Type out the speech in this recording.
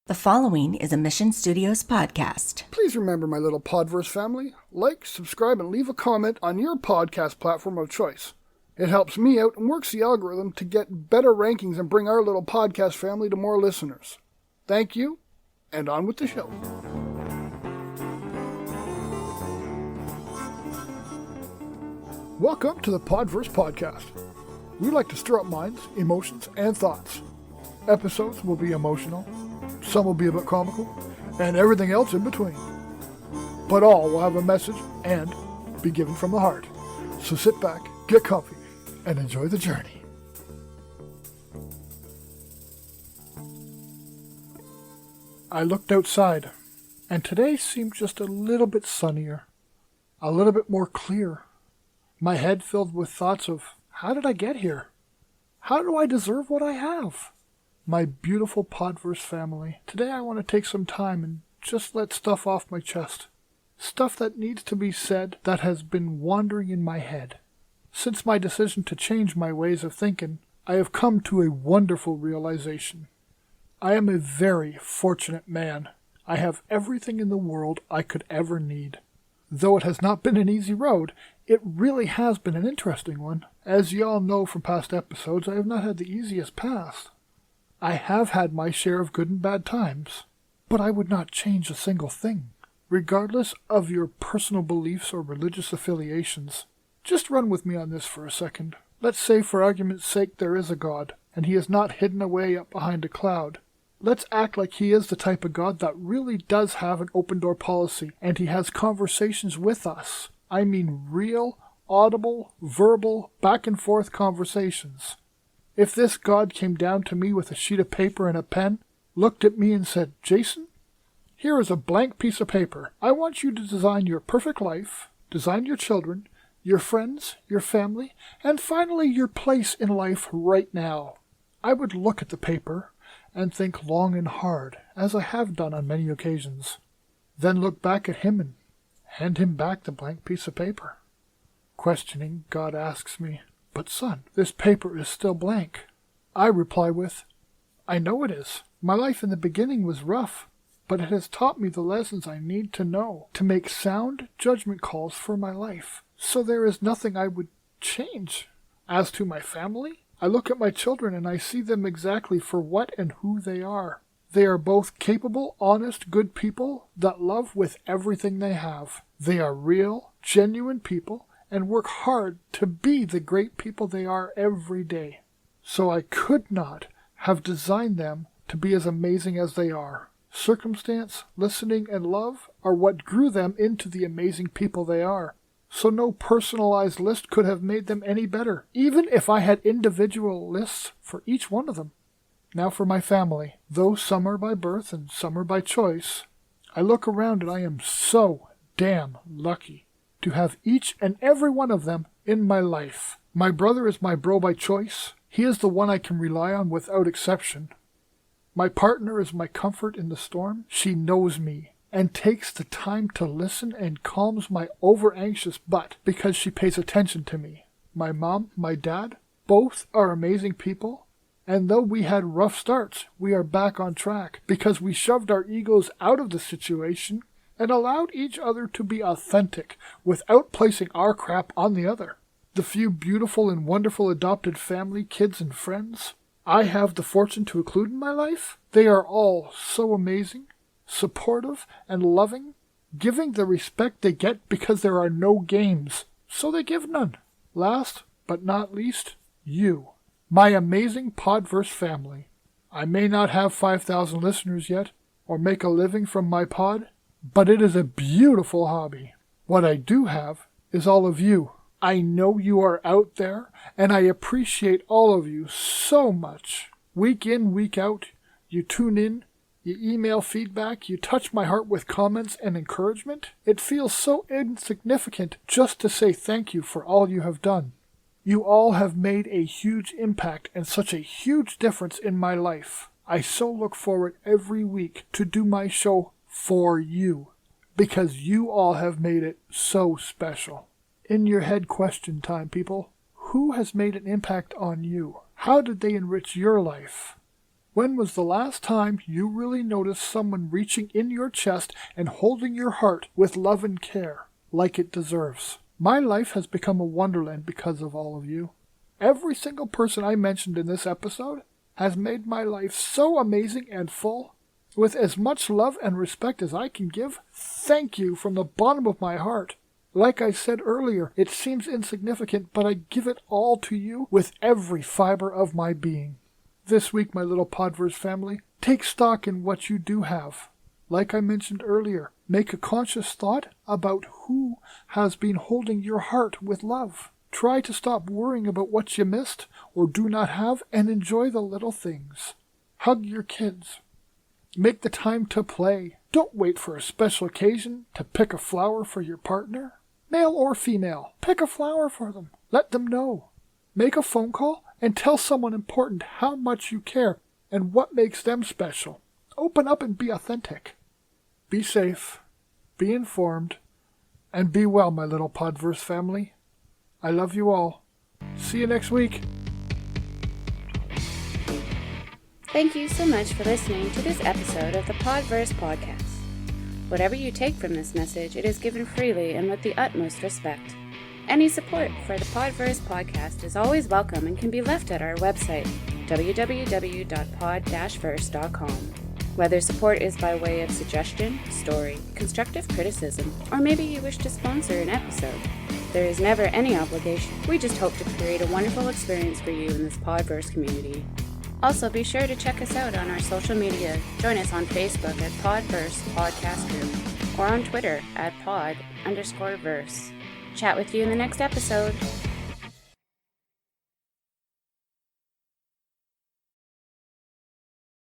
The following is a Mission Studios podcast. Please remember, my little Podverse family, like, subscribe, and leave a comment on your podcast platform of choice. It helps me out and works the algorithm to get better rankings and bring our little podcast family to more listeners. Thank you, and on with the show. Welcome to the Podverse Podcast. We like to stir up minds, emotions, and thoughts. Episodes will be emotional, some will be a bit comical, and everything else in between. But all will have a message and be given from the heart. So sit back, get comfy, and enjoy the journey. I looked outside, and today seemed just a little bit sunnier, a little bit more clear. My head filled with thoughts of, how did I get here? How do I deserve what I have? My beautiful Podverse family, today I want to take some time and just let stuff off my chest. Stuff that needs to be said that has been wandering in my head. Since my decision to change my ways of thinking, I have come to a wonderful realization. I am a very fortunate man. I have everything in the world I could ever need. Though it has not been an easy road, it really has been an interesting one. As you all know from past episodes, I have not had the easiest path. I have had my share of good and bad times, but I would not change a single thing. Regardless of your personal beliefs or religious affiliations, just run with me on this for a second. Let's say for argument's sake there is a God, and he is not hidden away up behind a cloud. Let's act like he is the type of God that really does have an open door policy, and he has conversations with us. I mean real, audible, verbal, back and forth conversations. If this God came down to me with a sheet of paper and a pen, looked at me and said, Jason, here is a blank piece of paper. I want you to design your perfect life, design your children, your friends, your family, and finally your place in life right now. I would look at the paper and think long and hard, as I have done on many occasions. Then look back at him and hand him back the blank piece of paper. Questioning, God asks me, but son, this paper is still blank. I reply with, I know it is. My life in the beginning was rough, but it has taught me the lessons I need to know to make sound judgment calls for my life. So there is nothing I would change. As to my family, I look at my children and I see them exactly for what and who they are. They are both capable, honest, good people that love with everything they have. They are real, genuine people and work hard to be the great people they are every day. So I could not have designed them to be as amazing as they are. Circumstance, listening, and love are what grew them into the amazing people they are. So no personalized list could have made them any better, even if I had individual lists for each one of them. Now for my family. Though some are by birth and some are by choice, I look around and I am so damn lucky to have each and every one of them in my life. My brother is my bro by choice. He is the one I can rely on without exception. My partner is my comfort in the storm. She knows me and takes the time to listen and calms my over-anxious butt because she pays attention to me. My mom, my dad, both are amazing people. And though we had rough starts, we are back on track because we shoved our egos out of the situation and allowed each other to be authentic without placing our crap on the other. The few beautiful and wonderful adopted family, kids, and friends I have the fortune to include in my life, they are all so amazing, supportive, and loving, giving the respect they get because there are no games, so they give none. Last but not least, you, my amazing Podverse family. I may not have 5,000 listeners yet, or make a living from my pod, but it is a beautiful hobby. What I do have is all of you. I know you are out there, and I appreciate all of you so much. Week in, week out, you tune in, you email feedback, you touch my heart with comments and encouragement. It feels so insignificant just to say thank you for all you have done. You all have made a huge impact and such a huge difference in my life. I so look forward every week to do my show for you, because you all have made it so special. In your head question time, people. Who has made an impact on you? How did they enrich your life? When was the last time you really noticed someone reaching in your chest and holding your heart with love and care, like it deserves? My life has become a wonderland because of all of you. Every single person I mentioned in this episode has made my life so amazing and full. With as much love and respect as I can give, thank you from the bottom of my heart. Like I said earlier, it seems insignificant, but I give it all to you with every fiber of my being. This week, my little Podverse family, take stock in what you do have. Like I mentioned earlier, make a conscious thought about who has been holding your heart with love. Try to stop worrying about what you missed or do not have and enjoy the little things. Hug your kids. Make the time to play. Don't wait for a special occasion to pick a flower for your partner. Male or female, pick a flower for them. Let them know. Make a phone call and tell someone important how much you care and what makes them special. Open up and be authentic. Be safe, be informed, and be well, my little Podverse family. I love you all. See you next week. Thank you so much for listening to this episode of the Podverse Podcast. Whatever you take from this message, it is given freely and with the utmost respect. Any support for the Podverse Podcast is always welcome and can be left at our website, www.pod-verse.com. Whether support is by way of suggestion, story, constructive criticism, or maybe you wish to sponsor an episode, there is never any obligation. We just hope to create a wonderful experience for you in this Podverse community. Also, be sure to check us out on our social media. Join us on Facebook at Podverse Podcast Group or on Twitter at pod_verse. Chat with you in the next episode.